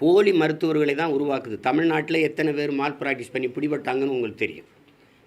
போலி மருத்துவர்களை தான் உருவாக்குது. தமிழ்நாட்டில் எத்தனை பேர் மால் ப்ராக்டிஸ் பண்ணி பிடிபட்டாங்கன்னு உங்களுக்கு தெரியும்.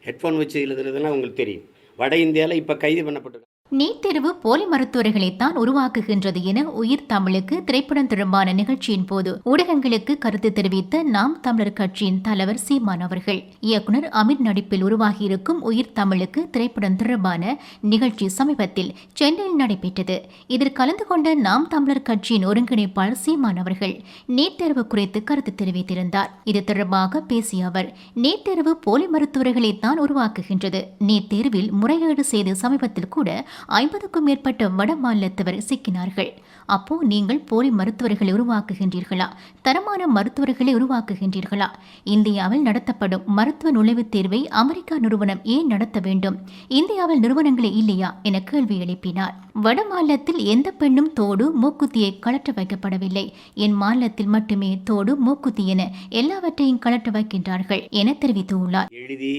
ஹெட்ஃபோன் வச்சு எழுதுறதுலாம் உங்களுக்கு தெரியும். வட இந்தியாவில் இப்போ கைது பண்ணப்பட்டிருக்காங்க. நீட் தேர்வு போலி மருத்துவர்களைத்தான் உருவாக்குகின்றது என உயிர் தமிழுக்கு திரைப்படம் தொடர்பான நிகழ்ச்சியின் போது ஊடகங்களுக்கு கருத்து தெரிவித்த நாம் தமிழர் கட்சியின் தலைவர் சீமான் அவர்கள், இயக்குனர் அமீர் நடிப்பில் உருவாகியிருக்கும் உயிர் தமிழுக்கு திரைப்படம் தொடர்பான நிகழ்ச்சி சமீபத்தில் சென்னையில் நடைபெற்றது. இதில் கலந்து கொண்ட நாம் தமிழர் கட்சியின் ஒருங்கிணைப்பாளர் சீமான் அவர்கள் நீட் தேர்வு குறித்து கருத்து தெரிவித்திருந்தார். இது தொடர்பாக பேசிய அவர், நீட் தேர்வு போலி மருத்துவர்களைத்தான் உருவாக்குகின்றது. நீட் தேர்வில் முறைகேடு செய்து சமீபத்தில் கூட 50க்கும் மேற்பட்ட வட மாநிலத்தவர் சிக்கினார்கள். அப்போ நீங்கள் போலி மருத்துவர்களை உருவாக்குகின்றீர்களா? தரமான மருத்துவர்களை உருவாக்குகின்றீர்களா? இந்தியாவில் நடத்தப்படும் மருத்துவ நுழைவுத் தேர்வை அமெரிக்கா நிறுவனம் ஏன் நடத்த வேண்டும்? இந்தியாவில் நிறுவனங்களே இல்லையா என கேள்வி எழுப்பினார். வட மாநிலத்தில் எந்த பெண்ணும் தோடு மூக்குத்தியை கழற்ற வைக்கப்படவில்லை. என் மாநிலத்தில் மட்டுமே தோடு மூக்குத்தி என எல்லாவற்றையும் கழற்ற வைக்கின்றார்கள் என தெரிவித்துள்ளார். எழுதி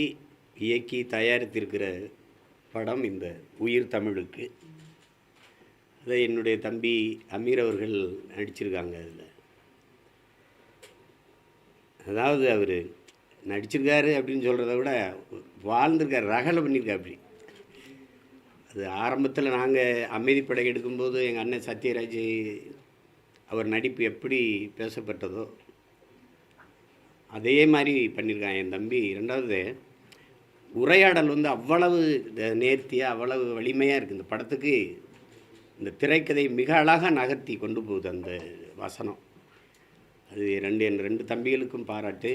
இயக்கி தயாரித்திருக்கிற படம் இந்த உயிர் தமிழுக்கு. அதை என்னுடைய தம்பி அமீர் அவர்கள் நடிச்சிருக்காங்க. அதில் அதாவது அவர் நடிச்சிருக்காரு அப்படின்னு சொல்கிறத விட வாழ்ந்திருக்கார், ரகலை பண்ணியிருக்காரு. அப்படி அது ஆரம்பத்தில் நாங்கள் அமைதிப்படை எடுக்கும்போது எங்கள் அண்ணன் சத்யராஜ் அவர் நடிப்பு எப்படி பேசப்பட்டதோ அதே மாதிரி பண்ணியிருக்கான் என் தம்பி. ரெண்டாவது உரையாடல் அவ்வளவு நேர்த்தியாக அவ்வளவு வலிமையாக இருக்குது. இந்த படத்துக்கு இந்த திரைக்கதை மிக அழகாக நகர்த்தி கொண்டு போகுது அந்த வசனம். அது என் ரெண்டு தம்பிகளுக்கும் பாராட்டு.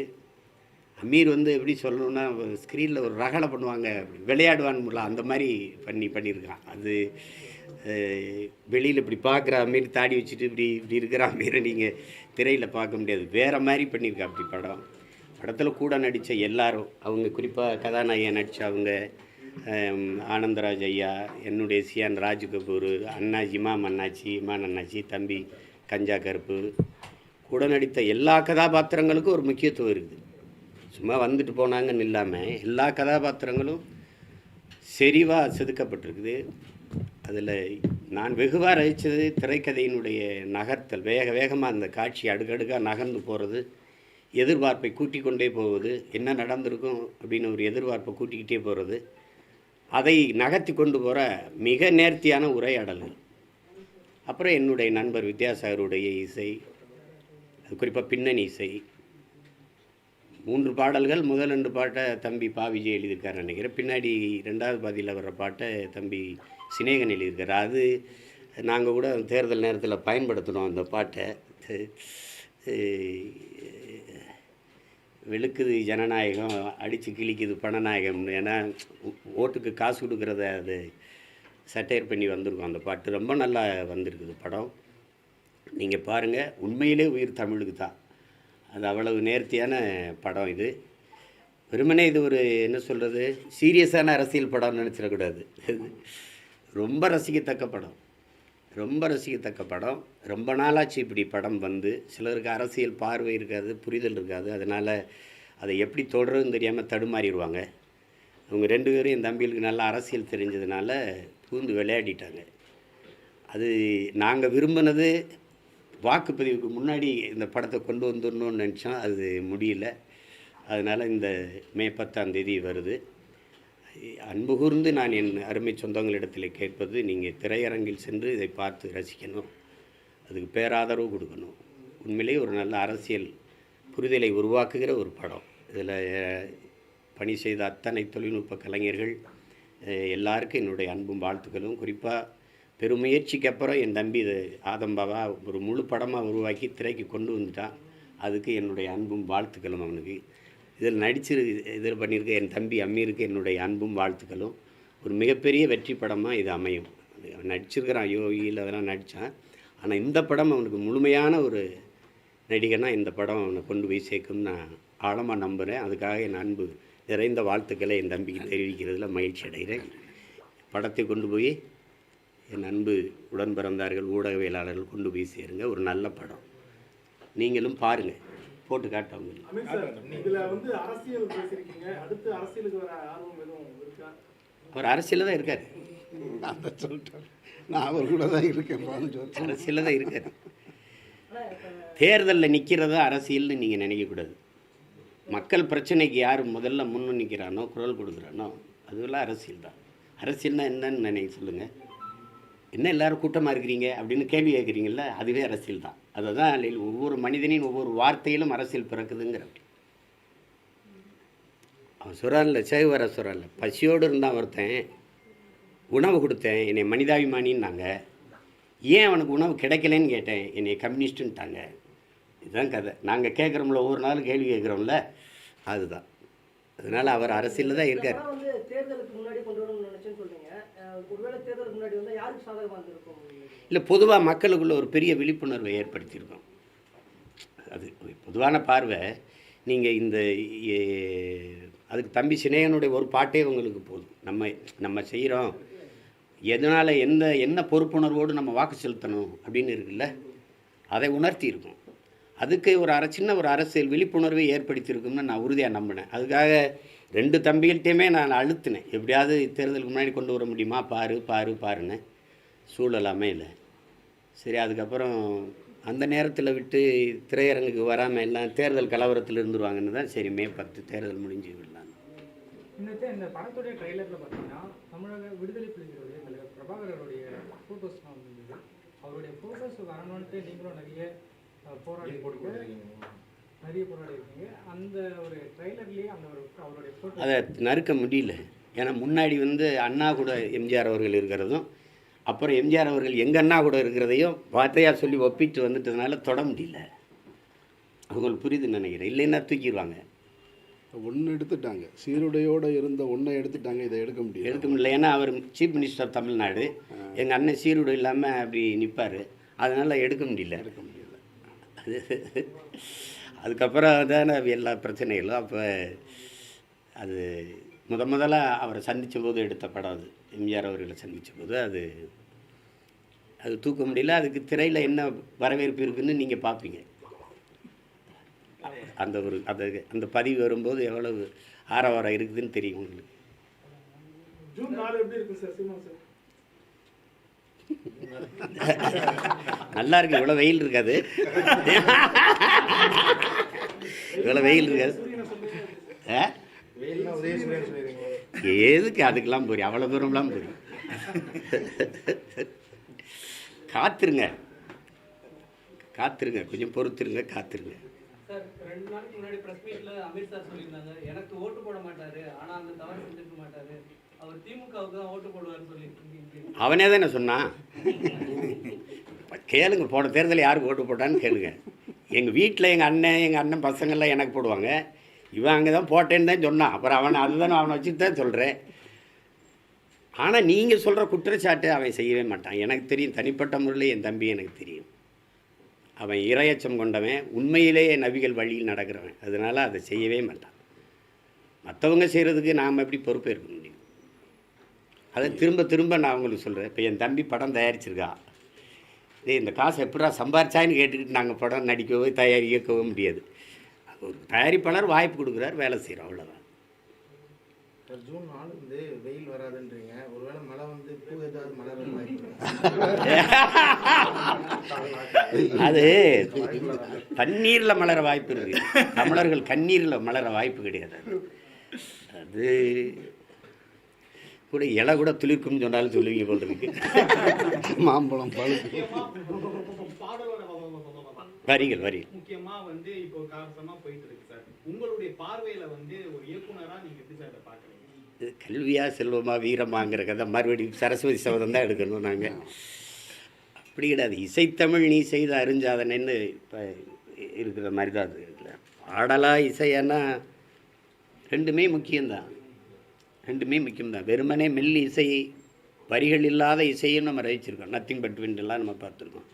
அமீர் எப்படி சொல்லணும்னா ஸ்க்ரீனில் ஒரு ரகலை பண்ணுவாங்க, விளையாடுவான்னு அந்த மாதிரி பண்ணியிருக்கான். அது வெளியில் இப்படி பார்க்குற அமீர் தாடி வச்சுட்டு இப்படி இருக்கிற அமீரை நீங்கள் திரையில் பார்க்க முடியாது. வேறு மாதிரி பண்ணியிருக்கா அப்படி படம். படத்தில் கூட நடித்த எல்லாரும், அவங்க குறிப்பாக கதாநாயகன் நடித்த அவங்க ஆனந்தராஜ் ஐயா, என்னுடைய சியான் ராஜ் கபூர், இமான் அண்ணாச்சி, தம்பி கஞ்சா கருப்பு, கூட நடித்த எல்லா கதாபாத்திரங்களுக்கும் ஒரு முக்கியத்துவம் இருக்குது. சும்மா வந்துட்டு போனாங்கன்னு இல்லாமல் எல்லா கதாபாத்திரங்களும் செறிவாக செதுக்கப்பட்டிருக்குது. அதில் நான் வெகுவாக ரசித்தது திரைக்கதையினுடைய நகர்த்தல். வேகமாக அந்த காட்சி அடுக்கடுக்காக நகர்ந்து போகிறது, எதிர்பார்ப்பை கூட்டிக் கொண்டே போவது, என்ன நடந்திருக்கும் அப்படின்னு ஒரு எதிர்பார்ப்பை கூட்டிக்கிட்டே போகிறது, அதை நகர்த்தி கொண்டு போகிற மிக நேர்த்தியான உரையாடல்கள். அப்புறம் என்னுடைய நண்பர் வித்யாசாகருடைய இசை, அது குறிப்பாக பின்னணி இசை. 3 பாடல்கள், முதல் 2 பாட்டை தம்பி விஜய் எழுதியிருக்காரு நினைக்கிறேன். பின்னாடி 2வது பாதியில் வர்ற பாட்டை தம்பி சினேகன் எழுதியிருக்காரு. அது நாங்கள் கூட தேர்தல் நேரத்தில் பயன்படுத்தினோம் அந்த பாட்டை. வெளுக்குது ஜனநாயகம், அடித்து கிழிக்குது பணநாயகம். ஏன்னா ஓட்டுக்கு காசு கொடுக்குறத அது சட்டையர் பண்ணி வந்திருக்கும் அந்த பாட்டு. ரொம்ப நல்லா வந்திருக்குது படம். நீங்கள் பாருங்கள், உண்மையிலே உயிர் தமிழுக்கு தான். அது அவ்வளவு நேர்த்தியான படம். இது வெறுமனே இது ஒரு என்ன சொல்கிறது, சீரியஸான அரசியல் படம்னு நினச்சிடக்கூடாது. ரொம்ப ரசிக்கத்தக்க படம், ரொம்ப ரசிக்கத்தக்க படம். ரொம்ப நாளாச்சு இப்படி படம் வந்து. சிலருக்கு அரசியல் பார்வை இருக்காது, புரிதல் இருக்காது. அதனால் அதை எப்படி தொடருன்னு தெரியாமல் தடுமாறிடுவாங்க. அவங்க 2 பேரும் என் தம்பிகளுக்கு நல்லா அரசியல் தெரிஞ்சதுனால பூந்து விளையாடிட்டாங்க. அது நாங்கள் விரும்பினது வாக்குப்பதிவுக்கு முன்னாடி இந்த படத்தை கொண்டு வந்துடணும்னு நினச்சோம், அது முடியல. அதனால் இந்த மே 10ஆம் தேதி வருது. அன்பு கூர்ந்து நான் என் அருமை சொந்தங்களிடத்தில் கேட்பது, நீங்கள் திரையரங்கில் சென்று இதை பார்த்து ரசிக்கணும், அதுக்கு பேராதரவு கொடுக்கணும். உண்மையிலேயே ஒரு நல்ல அரசியல் புரிதலை உருவாக்குகிற ஒரு படம். இதில் பணி செய்த அத்தனை தொழில்நுட்ப கலைஞர்கள் எல்லாருக்கும் என்னுடைய அன்பும் வாழ்த்துக்களும். குறிப்பாக பெருமுயற்சிக்கு அப்புறம் என் தம்பி இது ஆதம்பாவா ஒரு முழு படமாக உருவாக்கி திரைக்கு கொண்டு வந்துட்டான். அதுக்கு என்னுடைய அன்பும் வாழ்த்துக்களும். அவனுக்கு இதில் இதில் பண்ணியிருக்க என் தம்பி அம்மீருக்கு என்னுடைய அன்பும் வாழ்த்துக்களும். ஒரு மிகப்பெரிய வெற்றி படமாக இது அமையும். நடிச்சிருக்கிறான், யோகியில் அதெல்லாம் நடித்தான். ஆனால் இந்த படம் அவனுக்கு முழுமையான ஒரு நடிகனா இந்த படம் அவனை கொண்டு போய் சேர்க்கும்னு நான் ஆழமாக நம்புகிறேன். அதுக்காக என் அன்பு நிறைந்த வாழ்த்துக்களை என் தம்பிக்கு தெரிவிக்கிறதுல மகிழ்ச்சி அடைகிறேன். படத்தை கொண்டு போய் என் அன்பு உடன் பிறந்தார்கள், ஊடகவியலாளர்கள் கொண்டு போய் சேருங்க. ஒரு நல்ல படம், நீங்களும் பாருங்கள், போட்டு காட்டவங்க. அவர் அரசியலில் தான் இருக்கார். நான் அவர் கூட தான் இருக்கேன். அரசியலில் தான் இருக்கார். தேர்தலில் நிற்கிறதா அரசியல்னு நீங்கள் நினைக்கக்கூடாது. மக்கள் பிரச்சனைக்கு யார் முதல்ல முன்னு நிற்கிறானோ, குரல் கொடுக்குறானோ, அதுவெல்லாம் அரசியல் தான். அரசியல்னா என்னன்னு நினைக்க சொல்லுங்கள். என்ன எல்லோரும் கூட்டமாக இருக்கிறீங்க அப்படின்னு கேள்வி கேட்குறீங்கள, அதுவே அரசியல் தான். அதை தான் ஒவ்வொரு மனிதனின் ஒவ்வொரு வார்த்தையிலும் அரசியல் பிறக்குதுங்கிற. அவன் சொல்கிறான்ல, சேகுவர சொல்கிறான்ல, பசியோடு இருந்தான் ஒருத்தன், உணவு கொடுத்தேன், என்னை மனிதாபிமானின்னாங்க. ஏன் அவனுக்கு உணவு கிடைக்கலன்னு கேட்டேன், என்னை கம்யூனிஸ்ட்டுன்ட்டாங்க. இதுதான் கதை. நாங்கள் கேட்குறோம்ல, ஒவ்வொரு நாளும் கேள்வி கேட்குறோம்ல, அதுதான். அதனால் அவர் அரசியலில் தான் இருக்கார். இல்லை, பொதுவாக மக்களுக்குள்ள ஒரு பெரிய விழிப்புணர்வை ஏற்படுத்தியிருக்கோம். அது பொதுவான பார்வை. நீங்கள் இந்த அதுக்கு தம்பி சினேகனுடைய ஒரு பாட்டே உங்களுக்கு போதும். நம்ம செய்கிறோம், எதனால் என்ன பொறுப்புணர்வோடு நம்ம வாக்கு செலுத்தணும் அப்படின்னு இருக்குல்ல, அதை உணர்த்தி இருக்கும். அதுக்கு சின்ன ஒரு அரசியல் விழிப்புணர்வை ஏற்படுத்தியிருக்கும்னு நான் உறுதியாக நம்பினேன். அதுக்காக 2 தம்பிகள்கிட்டையுமே நான் அழுத்தினேன், எப்படியாவது தேர்தலுக்கு முன்னாடி கொண்டு வர முடியுமா, பாருன்னு. சூழல் அமையல. சரி, அதுக்கப்புறம் அந்த நேரத்தில் விட்டு திரையரங்குக்கு வராமல் எல்லாம் தேர்தல் கலவரத்தில் இருந்துருவாங்கன்னு தான் சரி மே 10 தேர்தல் முடிஞ்சு விடலாம். இந்த படத்துடைய ட்ரெய்லரில் பார்த்தீங்கன்னா தமிழக விடுதலை புலிகளுடைய தலைவர் பிரபாகரனுடைய ஃபோட்டோஸ்லாம் வந்துருந்தது. அவருடைய ஃபோட்டோஸ் வரணுன்ட்டு நீங்களும் நிறைய போராடி இருக்கீங்க. அந்த ஒரு ட்ரெய்லர்லேயே அந்த அவருடைய ஃபோட்டோ அதை நறுக்க முடியல. ஏன்னா முன்னாடி அண்ணா கூட எம்ஜிஆர் அவர்கள் இருக்கிறதும், அப்புறம் எம்ஜிஆர் அவர்கள் எங்கள் அண்ணா கூட இருக்கிறதையும் வார்த்தையாக சொல்லி ஒப்பிட்டு வந்துட்டதுனால தொட முடியல. அவங்களுக்கு புரியுதுன்னு நினைக்கிறேன். இல்லைன்னா தூக்கிடுவாங்க. ஒன்று எடுத்துட்டாங்க, சீருடையோடு இருந்த ஒன்றை எடுத்துட்டாங்க, இதை எடுக்க முடியல. ஏன்னா அவர் சீஃப் மினிஸ்டர் தமிழ்நாடு, எங்கள் அண்ணன் சீருடை இல்லாமல் அப்படி நிற்பார், அதனால் எடுக்க முடியல. அதுக்கப்புறம் தானே எல்லா பிரச்சனைகளும். அப்போ அது முதலாக அவரை சந்தித்த போது எடுத்த படம் அது. எம்ஜிஆர் அவர்களை சந்தித்த போது அது தூக்க முடியல. அதுக்கு திரையில் என்ன வரவேற்பு இருக்குதுன்னு நீங்கள் பார்ப்பீங்க. அந்த பதிவு வரும்போது எவ்வளவு ஆரவாரம் இருக்குதுன்னு தெரியும் உங்களுக்கு. நல்லா இருக்கு. இவ்வளோ வெயில் இருக்காது, இவ்வளோ வெயில் இருக்காது. எதுக்கு அதுக்கெல்லாம் போறீங்க, அவ்வளோ தூரம்லாம் போறீங்க. காத்துருங்க, கொஞ்சம் பொறுத்துருங்க, காத்துருங்க. சார், 2 நாளைக்கு முன்னாடி பிரஸ் மீட்ல அமித் சார் சொல்லியிருந்தாங்க, எனக்கு ஓட்டு போட மாட்டாரு, ஆனா அந்த தவறு செஞ்சிருக்க மாட்டாரு, அவர் திமுகவுக்கு தான் ஓட்டு போடுவார்னு சொல்லி. அவனே தானே சொன்னான். கேளுங்க, போன தேர்தலில் யாருக்கு ஓட்டு போட்டான்னு கேளுங்க. எங்கள் வீட்டில் எங்கள் அண்ணன் பசங்கள்லாம் எனக்கு போடுவாங்க, இவன் அங்கே தான் போட்டேன்னு தான் சொன்னான். அப்புறம் அவனை வச்சுட்டு தான் சொல்கிறேன். ஆனால் நீங்கள் சொல்கிற குற்றச்சாட்டு அவன் செய்யவே மாட்டான். எனக்கு தெரியும், தனிப்பட்ட முறையில் என் தம்பி எனக்கு தெரியும். அவன் இரையச்சம் கொண்டவன், உண்மையிலேயே நபிகள் வழியில் நடக்கிறவன். அதனால் அதை செய்யவே மாட்டான். மற்றவங்க செய்கிறதுக்கு நாம் எப்படி பொறுப்பேற்க முடியும்? அதை திரும்ப நான் அவங்களுக்கு சொல்கிறேன். இப்போ என் தம்பி படம் தயாரிச்சிருக்கா, இந்த காசை எப்படா சம்பாரிச்சான்னு கேட்டுக்கிட்டு நாங்கள் படம் நடிக்கவோ தயாரிக்கவோ முடியாது. ஒரு தயாரிப்பாளர் வாய்ப்பு கொடுக்குறார், வேலை செய்கிறோம், அவ்வளோதான். ஜூன் 4 வெயில் வராதுன்றீங்க, ஒருவேளை மழை பூ ஏதாவது மலர் அது தண்ணீரில் மலர வாய்ப்பு இருக்கு. தமிழர்கள் கண்ணீரில் மலர வாய்ப்பு கிடையாது. அது கூட இலை கூட துளிர்க்கும்னு சொன்னாலும் சொல்லுவீங்க போல் இருக்கு. மாம்பழம் பழுக்கு வரிகள் முக்கியமா இப்போ காரணமா போயிட்டு இருக்கு சார். உங்களுடைய பார்வையில ஒரு இயக்குனரா நீங்க எப்படி சார் பாக்குறீங்க? கல்வியா செல்வமா வீரமாங்கிற கதை மறுபடியும் சரஸ்வதி சபதம் தான் எடுக்கணும். நாங்கள் அப்படி கிடையாது. இசைத்தமிழ் நீ செய்த அறிஞ்சாதனைன்னு இப்போ இருக்கிற மாதிரி தான் அது இல்லை. பாடலாக இசையானா ரெண்டுமே முக்கியம்தான். வெறுமனே மெல்லி இசை, வரிகள் இல்லாத இசையும் நம்ம ரசிச்சிருக்கோம். நத்திங் பட் விண்டெல்லாம் நம்ம பார்த்துருக்கோம்.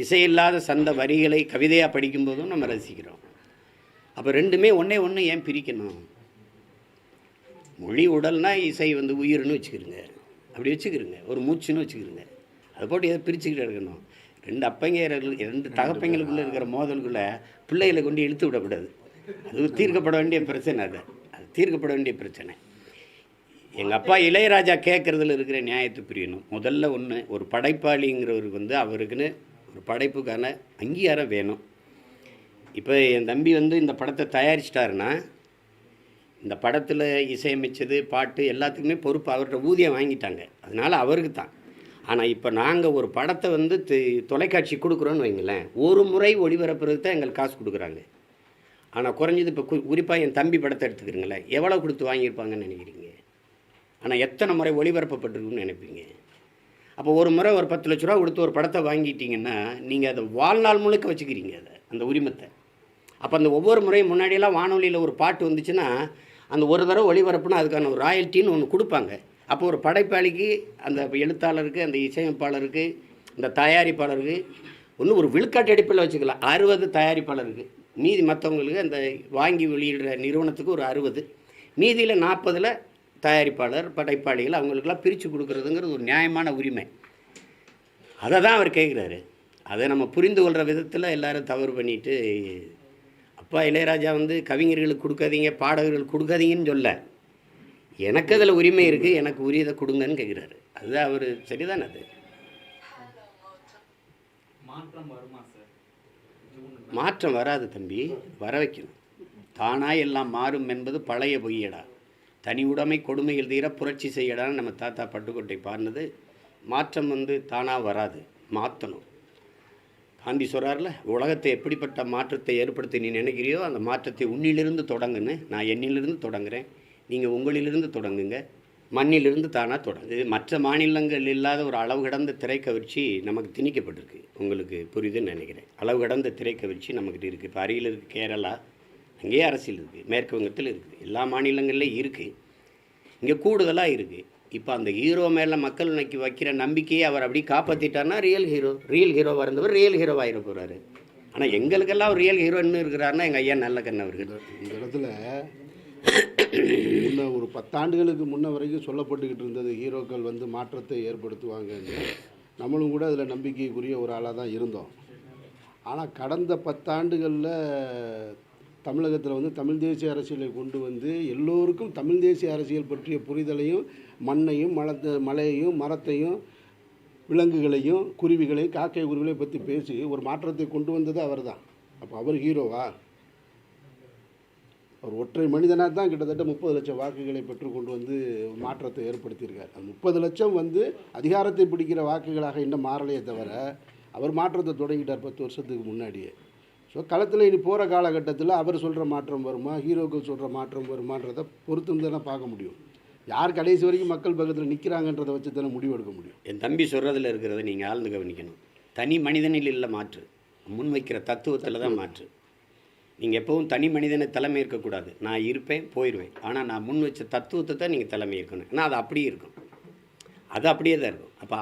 இசை இல்லாத சந்த வரிகளை கவிதையாக படிக்கும்போதும் நம்ம ரசிக்கிறோம். அப்போ ரெண்டுமே ஒன்று ஏன் பிரிக்கணும்? மொழி உடல்னா இசை உயிர்னு வச்சுக்கிறோங்க, அப்படி வச்சுக்கிறோங்க. ஒரு மூச்சுன்னு வச்சுக்கிறோங்க. அதை போட்டு எதை பிரிச்சுக்கிட்டு இருக்கணும்? 2 தகப்பங்களுக்குள்ளே இருக்கிற மோதலுக்குள்ளே பிள்ளைகளை கொண்டு இழுத்து விடக்கூடாது. அது தீர்க்கப்பட வேண்டிய பிரச்சனை. அது தீர்க்கப்பட வேண்டிய பிரச்சனை. எங்கள் அப்பா இளையராஜா கேட்குறதுல இருக்கிற நியாயத்தை புரியணும். முதல்ல ஒரு படைப்பாளிங்கிறவருக்கு அவருக்குன்னு ஒரு படைப்புக்கான அங்கீகாரம் வேணும். இப்போ என் தம்பி வந்து இந்த படத்தை தயாரிச்சிட்டாருன்னா இந்த படத்தில் இசையமைச்சது பாட்டு எல்லாத்துக்குமே பொறுப்பு அவர்கிட்ட ஊதியம் வாங்கிட்டாங்க, அதனால் அவருக்கு தான். ஆனால் இப்போ நாங்கள் ஒரு படத்தை வந்து தொலைக்காட்சி கொடுக்குறோன்னு வைங்களேன், ஒரு முறை ஒளிபரப்புறது தான் எங்களுக்கு காசு கொடுக்குறாங்க. ஆனால் குறைஞ்சது இப்போ குறிப்பாக என் தம்பி படத்தை எடுத்துக்கிறீங்களேன், எவ்வளோ கொடுத்து வாங்கியிருப்பாங்கன்னு நினைக்கிறீங்க? ஆனால் எத்தனை முறை ஒளிபரப்பப்பட்டிருக்குன்னு நினைப்பீங்க? அப்போ ஒரு முறை ஒரு 10 லட்ச ரூபா கொடுத்து ஒரு படத்தை வாங்கிட்டீங்கன்னா நீங்கள் அதை வாழ்நாள் முழுக்க வச்சுக்கிறீங்க, அதை அந்த உரிமத்தை. அப்போ அந்த ஒவ்வொரு முறையும் முன்னாடியெல்லாம் வானொலியில் ஒரு பாட்டு வந்துச்சுன்னா அந்த ஒரு தடவை ஒளிபரப்புனா அதுக்கான ஒரு ராயல்ட்டின்னு ஒன்று கொடுப்பாங்க. அப்போ ஒரு படைப்பாளிக்கு, அந்த எழுத்தாளருக்கு, அந்த இசையமைப்பாளருக்கு, இந்த தயாரிப்பாளருக்கு ஒன்று ஒரு விழுக்காட்டு அடிப்பில் வச்சுக்கலாம். 60 தயாரிப்பாளருக்கு, மீதி மற்றவங்களுக்கு அந்த வாங்கி வெளியிடுற நிறுவனத்துக்கு ஒரு 60, மீதியில் 40 தயாரிப்பாளர் படைப்பாளிகள் அவங்களுக்கெல்லாம் பிரித்து கொடுக்குறதுங்கிறது ஒரு நியாயமான உரிமை. அதை தான் அவர் கேட்குறாரு. அதை நம்ம புரிந்து கொள்கிற விதத்தில் எல்லோரும் தவறு பண்ணிட்டு, அப்பா இளையராஜா வந்து கவிஞர்களுக்கு கொடுக்காதீங்க, பாடகர்களுக்கு கொடுக்காதீங்கன்னு சொல்ல, எனக்கு அதில் உரிமை இருக்குது, எனக்கு உரியதை கொடுங்கன்னு கேட்குறாரு. அதுதான் அவர் சரிதானே? அது மாற்றம் வருமா சார்? மாற்றம் வராது தம்பி, வர வைக்கணும். தானாக எல்லாம் மாறும் என்பது பழைய பொய்யடா, தனி உடைமை கொடுமைகள் தீர புரட்சி செய்யடான்னு நம்ம தாத்தா பட்டுக்கோட்டை பாடினது. மாற்றம் வந்து தானாக வராது, மாற்றணும். காந்தி சொல்கிறார்ல, உலகத்தை எப்படிப்பட்ட மாற்றத்தை ஏற்படுத்தி நீ நினைக்கிறியோ அந்த மாற்றத்தை உன்னிலிருந்து தொடங்குன்னு. நான் என்னிலிருந்து தொடங்குகிறேன், நீங்கள் உங்களிலிருந்து தொடங்குங்க. மண்ணிலிருந்து தானாக தொடங்கு. மற்ற மாநிலங்கள் இல்லாத ஒரு அளவு கடந்த திரைக்கவர்ச்சி நமக்கு திணிக்கப்பட்டிருக்கு. உங்களுக்கு புரியுதுன்னு நினைக்கிறேன். அளவு கடந்த திரைக்கவர்ச்சி நமக்கிட்ட இருக்குது. இப்போ அருகில் இருக்குது கேரளா, அங்கேயே அரசியல் இருக்குது, மேற்கு வங்கத்தில் இருக்குது, எல்லா மாநிலங்கள்லேயும் இருக்குது, இங்கே கூடுதலாக இருக்குது. இப்போ அந்த ஹீரோ மேலே மக்கள் இன்னைக்கு வைக்கிற நம்பிக்கையை அவர் அப்படி காப்பாற்றிட்டார்னா ரியல் ஹீரோவாக இருந்தவர் ரியல் ஹீரோவாக போகிறாரு. ஆனால் எங்களுக்கெல்லாம் ஒரு ரியல் ஹீரோன்னு இருக்கிறாருன்னா எங்கள் ஐயா நல்ல கண்ணவர்கள். இந்த இடத்துல முன்ன ஒரு 10 ஆண்டுகளுக்கு முன்ன வரைக்கும் சொல்லப்பட்டுக்கிட்டு இருந்தது ஹீரோக்கள் வந்து மாற்றத்தை ஏற்படுத்துவாங்கன்னு. நம்மளும் கூட அதில் நம்பிக்கைக்குரிய ஒரு ஆளாக தான் இருந்தோம். ஆனால் கடந்த 10 ஆண்டுகளில் தமிழகத்தில் வந்து தமிழ் தேசிய அரசியலை கொண்டு வந்து எல்லோருக்கும் தமிழ் தேசிய அரசியல் பற்றிய புரிதலையும், மண்ணையும் மலையையும் மரத்தையும் விலங்குகளையும் குருவிகளையும் காக்கை குருவிகளையும் பற்றி பேசி ஒரு மாற்றத்தை கொண்டு வந்தது அவர் தான். அப்போ அவர் ஹீரோவா? அவர் ஒற்றை மனிதனாக தான் கிட்டத்தட்ட 30 லட்சம் வாக்குகளை பெற்று கொண்டு வந்து மாற்றத்தை ஏற்படுத்தியிருக்கார். அந்த 30 லட்சம் வந்து அதிகாரத்தை பிடிக்கிற வாக்குகளாக இன்னும் மாறலையே தவிர அவர் மாற்றத்தை தொடங்கிட்டார் 10 வருஷத்துக்கு முன்னாடியே. ஸோ களத்தில் இனி போகிற காலகட்டத்தில் அவர் சொல்கிற மாற்றம் வருமா, ஹீரோக்கள் சொல்கிற மாற்றம் வருமானதை பொறுத்து தானே பார்க்க முடியும். யார் கடைசி வரைக்கும் மக்கள் பக்கத்தில் நிற்கிறாங்கன்றதை வச்சு தானே முடிவு எடுக்க முடியும். என் தம்பி சொல்கிறதுல இருக்கிறத நீங்கள் ஆழ்ந்து கவனிக்கணும். தனி மனிதனில் இல்லை மாற்று, முன்வைக்கிற தத்துவத்தில் தான் மாற்று. நீங்கள் எப்பவும் தனி மனிதனை தலைமை இருக்கக்கூடாது. நான் இருப்பேன் போயிடுவேன், ஆனால் நான் முன் வச்ச தத்துவத்தை தான் நீங்கள் தலைமை இருக்கணும். ஏன்னா அது அப்படியே இருக்கும், அது அப்படியே தான் இருக்கும். அப்போ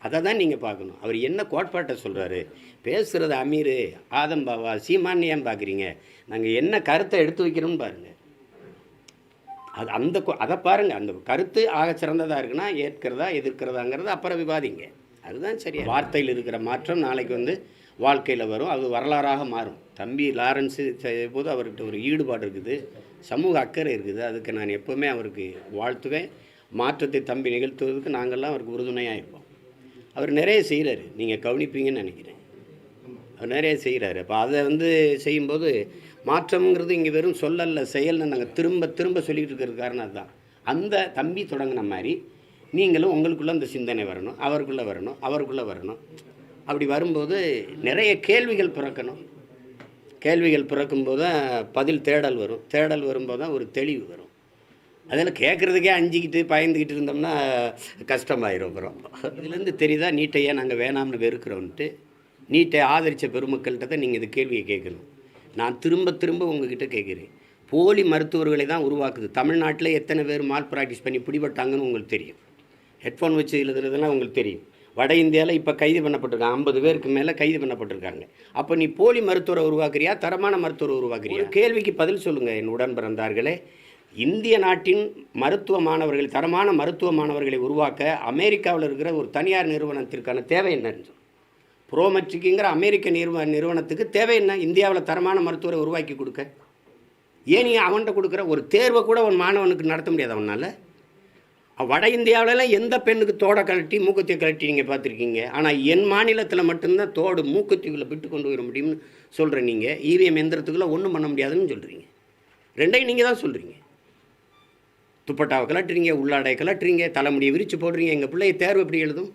அதை தான் நீங்கள் பார்க்கணும். அவர் என்ன கோட்பாட்டை சொல்கிறாரு, பேசுகிறது அமீர் ஆதம் பாவா சீமான்னு ஏன் பார்க்குறீங்க, நாங்கள் என்ன கருத்தை எடுத்து வைக்கிறோம்னு பாருங்கள். அதை பாருங்கள். அந்த கருத்து ஆக சிறந்ததாக இருக்குன்னா ஏற்கிறதா எதிர்க்கிறதாங்கிறது அப்புறம் விவாதிங்க. அதுதான் சரியா. வார்த்தையில் இருக்கிற மாற்றம் நாளைக்கு வந்து வாழ்க்கையில் வரும், அது வரலாறாக மாறும். தம்பி லாரன்ஸு போது அவர்கிட்ட ஒரு ஈடுபாடு இருக்குது, சமூக அக்கறை இருக்குது. அதுக்கு நான் எப்போவுமே அவருக்கு வாழ்த்துவேன். மாற்றத்தை தம்பி நிகழ்த்துவதற்கு நாங்கள்லாம் அவருக்கு உறுதுணையாக இருப்போம். அவர் நிறைய செய்கிறாரு, நீங்கள் கவனிப்பீங்கன்னு நினைக்கிறேன். அவர் நிறைய செய்கிறாரு. அப்போ அதை வந்து செய்யும்போது மாற்றம்ங்கிறது இங்கே வெறும் சொல்லல்ல, செயல்னு நாங்கள் திரும்ப திரும்ப சொல்லிக்கிட்டு இருக்கிறது காரணம் அதுதான். அந்த தம்பி தொடங்கின மாதிரி நீங்களும் உங்களுக்குள்ளே அந்த சிந்தனை வரணும், அவருக்குள்ளே வரணும், அவருக்குள்ளே வரணும். அப்படி வரும்போது நிறைய கேள்விகள் பிறக்கணும். கேள்விகள் பிறக்கும்போது தான் பதில் தேடல் வரும். தேடல் வரும்போது தான் ஒரு தெளிவு வரும். அதில் கேட்குறதுக்கே அஞ்சிக்கிட்டு பயந்துக்கிட்டு இருந்தோம்னா கஷ்டமாயிரும். அப்புறம் இதுலேருந்து தெரியுதா நீட்டையே நாங்கள் வேணாம்னு வெறுக்கிறோன்ட்டு. நீட்டை ஆதரித்த பெருமக்கள்கிட்ட தான் நீங்கள் இந்த கேள்வியை கேட்கணும். நான் திரும்ப திரும்ப உங்ககிட்ட கேட்குறேன், போலி மருத்துவர்களை தான் உருவாக்குது. தமிழ்நாட்டில் எத்தனை பேர் மால் ப்ராக்டிஸ் பண்ணி பிடிபட்டாங்கன்னு உங்களுக்கு தெரியும். ஹெட்ஃபோன் வச்சு எழுதுறதுலாம் உங்களுக்கு தெரியும். வட இந்தியாவில் இப்போ கைது பண்ணப்பட்டிருக்காங்க, 50 பேருக்கு மேலே கைது பண்ணப்பட்டிருக்காங்க. அப்போ நீ போலி மருத்துவரை உருவாக்குறியா, தரமான மருத்துவரை உருவாக்குறியா? கேள்விக்கு பதில் சொல்லுங்கள் என் உடன் பிறந்தார்களே. இந்திய நாட்டின் மருத்துவ மாணவர்கள், தரமான மருத்துவ மாணவர்களை உருவாக்க அமெரிக்காவில் இருக்கிற ஒரு தனியார் நிறுவனத்திற்கான தேவை என்னன்னு சொல்லு. ப்ரோமெட்ரிக்குங்கிற அமெரிக்க நிறுவனத்துக்கு தேவை என்ன? இந்தியாவில் தரமான மருத்துவரை உருவாக்கி கொடுக்க. ஏன் நீ அவன்கிட்ட கொடுக்குற ஒரு தேர்வை கூட ஒரு மாணவனுக்கு நடத்த முடியாது அவனால்? வட இந்தியாவிலலாம் எந்த பெண்ணுக்கு தோடை கழட்டி மூக்குத்தியை கழட்டி நீங்கள் பார்த்துருக்கீங்க? ஆனால் என் மாநிலத்தில் மட்டும்தான் தோடு மூக்குத்திக்குள்ளே விட்டு கொண்டு வர முடியும்னு சொல்கிறேன். நீங்கள் இவிஎம் எந்திரத்துக்குள்ளே ஒன்றும் பண்ண முடியாதுன்னு சொல்கிறீங்க. ரெண்டையும் நீங்கள் தான் சொல்கிறீங்க. துப்பட்டாவை கலட்டுறீங்க, உள்ளாடை கலட்டுறீங்க, தலைமுடியை விரித்து போடுறீங்க. எங்கள் பிள்ளைய தேர்வு எப்படி எழுதும்?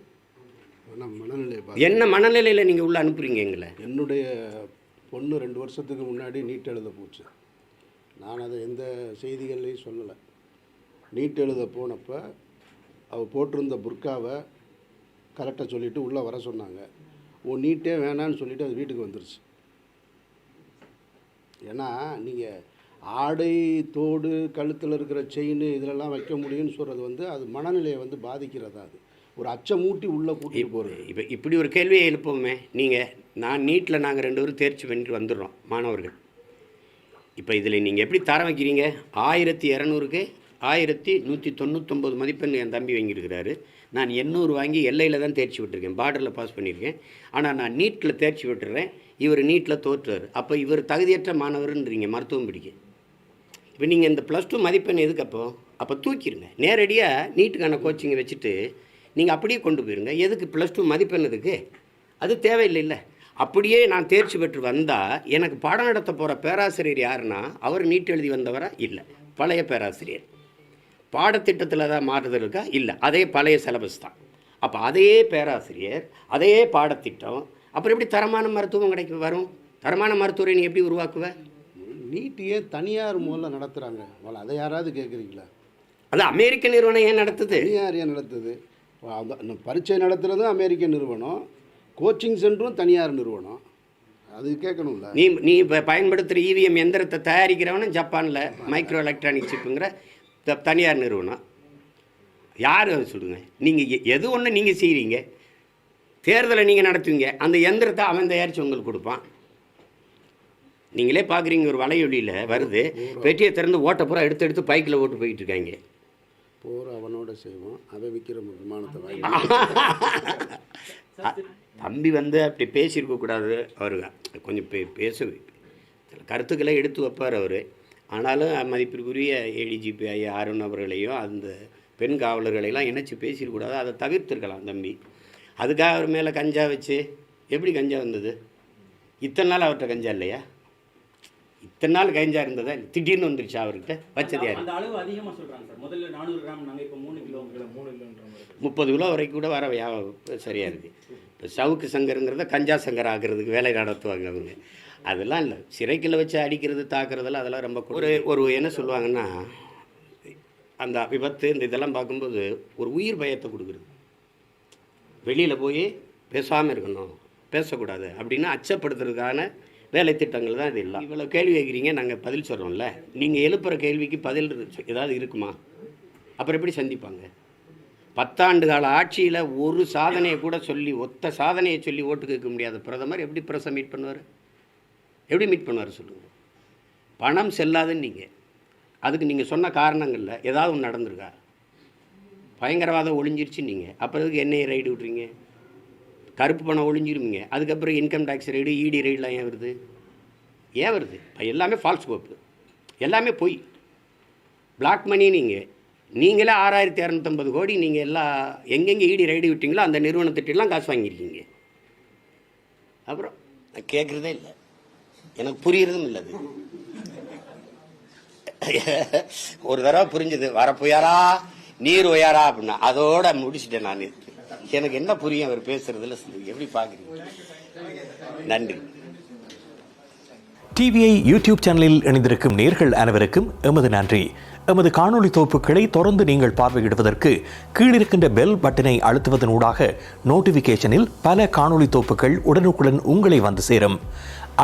என்ன மனநிலையில் நீங்கள் உள்ளே அனுப்புகிறீங்க எங்களை? என்னுடைய பொண்ணு 2 வருஷத்துக்கு முன்னாடி நீட் எழுத போச்சு. நான் அதை எந்த செய்திகள்லையும் சொல்லலை. நீட் எழுத போனப்போ அவள் போட்டிருந்த புர்காவை கரெக்டாக சொல்லிவிட்டு உள்ளே வர சொன்னாங்க. நீட்டே வேணான்னு சொல்லிவிட்டு அது வீட்டுக்கு வந்துருச்சு. ஏன்னா நீங்கள் ஆடை, தோடு, கழுத்தில் இருக்கிற செயின் இதிலெல்லாம் வைக்க முடியும்னு சொல்கிறது வந்து அது மனநிலையை வந்து பாதிக்கிறதா? அது ஒரு அச்சமூட்டி உள்ளே கூட்டிகிட்டு போகிறது. இப்போ இப்படி ஒரு கேள்வியை எழுப்போமே. நான் நீட்டில் நாங்கள் 2 பேரும் தேர்ச்சி பண்ணிட்டு வந்துடுறோம் மாணவர்கள். இப்போ இதில் நீங்கள் எப்படி தரம் வைக்கிறீங்க? 1200க்கு 1199 மதிப்பெண் என் தம்பி வாங்கியிருக்கிறாரு. நான் 800 வாங்கி எல்லையில் தான் தேர்ச்சி விட்டுருக்கேன், பார்டரில் பாஸ் பண்ணியிருக்கேன். ஆனால் நான் நீட்டில் தேர்ச்சி விட்டுறேன், இவர் நீட்டில் தோற்றுறாரு. அப்போ இவர் தகுதியற்ற மாணவர்ன்றீங்க மருத்துவம் படிக்க. இப்போ நீங்கள் இந்த +2 மதிப்பெண் எதுக்கு? அப்போ தூக்கிடுங்க. நேரடியாக நீட்டுக்கான கோச்சிங்கை வச்சுட்டு நீங்கள் அப்படியே கொண்டு போயிருங்க. எதுக்கு +2 மதிப்பெண்? எதுக்கு? அது தேவையில்லை. அப்படியே நான் தேர்ச்சி பெற்று வந்தால் எனக்கு பாடம் நடத்த போகிற பேராசிரியர் யாருன்னா அவர் நீட் எழுதி வந்தவரா? இல்லை, பழைய பேராசிரியர். பாடத்திட்டத்தில் தான் மாறுதல் இருக்கா? இல்லை, அதே பழைய சிலபஸ் தான். அப்போ அதே பேராசிரியர், அதே பாடத்திட்டம், அப்புறம் எப்படி தரமான மருத்துவம் வரும்? தரமான மருத்துவரை நீ எப்படி உருவாக்குவ? நீட்டியே தனியார் மூலம் நடத்துகிறாங்க. அதை யாராவது கேட்குறீங்களா? அது அமெரிக்க நிறுவனம் ஏன் நடத்துது? தனியார் ஏன் நடத்துது? பரீட்சை நடத்துகிறதும் அமெரிக்க நிறுவனம், கோச்சிங் சென்டரும் தனியார் நிறுவனம். அது கேட்கணும்ல. நீ இப்போ பயன்படுத்துகிற இவிஎம் எந்திரத்தை தயாரிக்கிறவனும் ஜப்பானில் மைக்ரோ எலக்ட்ரானிக் சிப்புங்கிற தனியார் நிறுவனம். யார் அதை சொல்லுங்கள்? நீங்கள் எது ஒன்று நீங்கள் செய்கிறீங்க, தேர்தலை நீங்கள் நடத்துவீங்க, அந்த எந்திரத்தை அவன் தயாரித்து உங்களுக்கு கொடுப்பான். நீங்களே பார்க்குறீங்க, ஒரு வலையொலியில் வருது, பெட்டியை திறந்து ஓட்ட பூரா எடுத்து பைக்கில் ஓட்டு போயிட்டு இருக்காங்க. போகிற அவனோட செய்வோம், அவன் விற்கிற விமானத்தை வாங்கி. தம்பி வந்து அப்படி பேசியிருக்கக்கூடாது. அவர் கொஞ்சம் பேச கருத்துக்களை எடுத்து வைப்பார் அவர். ஆனாலும் மதிப்பிற்குரிய ஏடிஜிபி ஐயா அருண் அவர்களையும் அந்த பெண் காவலர்களையெல்லாம் இணைச்சி பேசியிருக்கூடாது. அதை தவிர்த்துருக்கலாம் தம்பி. அதுக்காக அவர் மேலே கஞ்சா வச்சு எப்படி கஞ்சா வந்தது? இத்தனை நாள் அவர்கிட்ட கஞ்சா இல்லையா? இத்தனை நாள் கஞ்சா இருந்ததா? திடீர்னு வந்துருச்சா அவர்கிட்ட? வச்சது யார்? அந்த அளவு அதிகமாக சொல்கிறாங்க சார். முதல்ல 400 கிராம், நாங்கள் இப்போ 3 கிலோ 30 கிலோ வரைக்கும் கூட வர சரியாக இருக்குது. இப்போ சவுக்கு சங்கருங்கிறத கஞ்சா சங்கர் ஆகிறதுக்கு வேலை நடத்துவாங்க அவங்க. அதெல்லாம் இல்லை, சிறைக்கில் வச்சு அடிக்கிறது, தாக்குறதெல்லாம் அதெல்லாம் ரொம்ப ஒரு என்ன சொல்லுவாங்கன்னா, அந்த விபத்து இந்த இதெல்லாம் பார்க்கும்போது ஒரு உயிர் பயத்தை கொடுக்குறது. வெளியில் போய் பேசாமல் இருக்கணும், பேசக்கூடாது அப்படின்னு அச்சப்படுத்துறதுக்கான வேலை திட்டங்கள் தான் இது இல்லை. இவ்வளோ கேள்வி கேட்குறீங்க, நாங்கள் பதில் சொல்கிறோம்ல. நீங்கள் எழுப்புகிற கேள்விக்கு பதில் ஏதாவது இருக்குமா? அப்புறம் எப்படி சந்திப்பாங்க? 10 ஆண்டு கால ஆட்சியில் ஒரு சாதனையை கூட சொல்லி, ஒத்த சாதனையை சொல்லி ஓட்டு கேட்க முடியாத பிரதமர் எப்படி பிரஸை மீட் பண்ணுவார்? எப்படி மீட் பண்ணுவார் சொல்லுங்கள்? பணம் செல்லாதுன்னு நீங்கள், அதுக்கு நீங்கள் சொன்ன காரணங்களில் ஏதாவது ஒன்று நடந்திருக்கா? பயங்கரவாதம் ஒழிஞ்சிருச்சு நீங்கள், அப்புறம் அதுக்கு என்ஐஏ ரைடு விட்றீங்க, கருப்பு பணம் ஒழிஞ்சிருவீங்க, அதுக்கப்புறம் இன்கம் டேக்ஸ் ரைடு, இடி ரைடெலாம் ஏன் வருது? இப்போ எல்லாமே ஃபால்ஸ் கோப்பு, எல்லாமே பொய், பிளாக் மணி. நீங்களே 6250 கோடி நீங்கள் எல்லாம் எங்கெங்கே இடி ரைடு விட்டீங்களோ அந்த நிறுவனத்திட்டெல்லாம் காசு வாங்கியிருக்கீங்க. அப்புறம் நான் கேட்குறதே இல்லை, எனக்கு புரியறதும் இல்லை. ஒரு தடவை புரிஞ்சுது, வரப்போயாரா நீர் ஒயாரா அப்படின்னா அதோட முடிச்சுட்டேன் நான். எனக்கு என்ன புரியும் அவர் பேசுறதுல? எப்படி பார்க்குறீங்க? நன்றி. டிவிஐ யூடியூப் சேனலில் இணைந்திருக்கும் நேர்கள் அனைவருக்கும் எமது நன்றி. எமது காணொளி தொகுப்புகளை தொடர்ந்து நீங்கள் பார்வையிடுவதற்கு கீழிருக்கின்ற பெல் பட்டனை அழுத்துவதன் ஊடாக நோட்டிபிகேஷனில் பல காணொளி தொகுப்புகள் உடனுக்குடன் உங்களை வந்து சேரும்.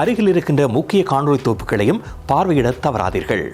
அருகில் இருக்கின்ற முக்கிய காணொளி தொகுப்புகளையும் பார்வையிட தவறாதீர்கள்.